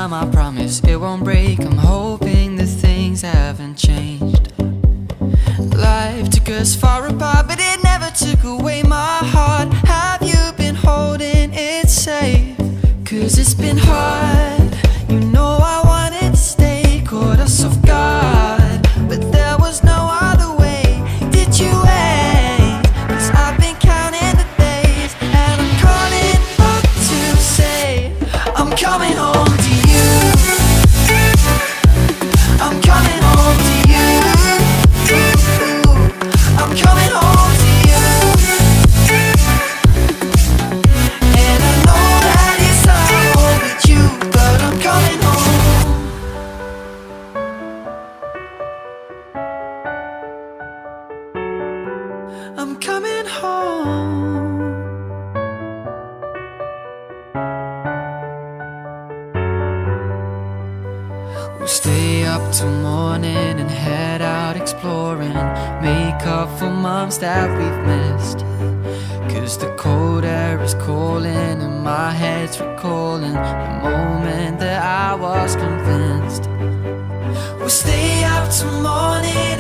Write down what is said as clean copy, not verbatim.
time, I promise it won't break. I'm hoping that things haven't changed. Life took us far apart, but it never took away my heart. Have you been holding it safe? 'Cause it's been hard. You know I wanted to stay, caught us off guard, but there was no other way. Did you wait? 'Cause I've been counting the days, and I'm calling up to say I'm coming home to you. I'm coming home to you. I'm coming home to you. And I know that it's not home with you, but I'm coming home. I'm coming home. We'll stay up till morning and head out exploring, make up for months that we've missed. 'Cause the cold air is calling and my head's recalling the moment that I was convinced. We'll stay up till morning